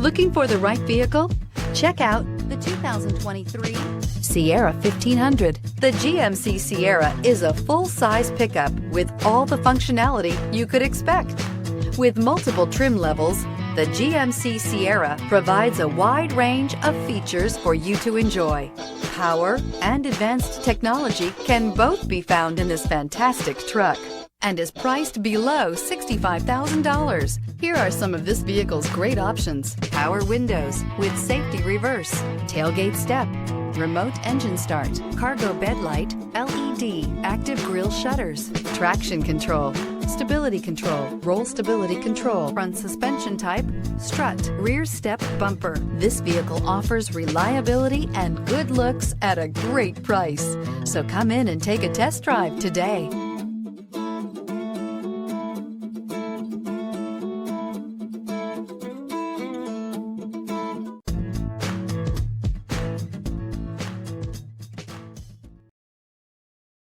Looking for the right vehicle? Check out the 2023 Sierra 1500. The GMC Sierra is a full-size pickup with all the functionality you could expect. With multiple trim levels, the GMC Sierra provides a wide range of features for you to enjoy. Power and advanced technology can both be found in this fantastic truck and is priced below $65,000. Here are some of this vehicle's great options: power windows with safety reverse, tailgate step, remote engine start, cargo bed light, LED, active grille shutters, traction control, stability control, roll stability control, front suspension type, strut, rear step bumper. This vehicle offers reliability and good looks at a great price. So come in and take a test drive today.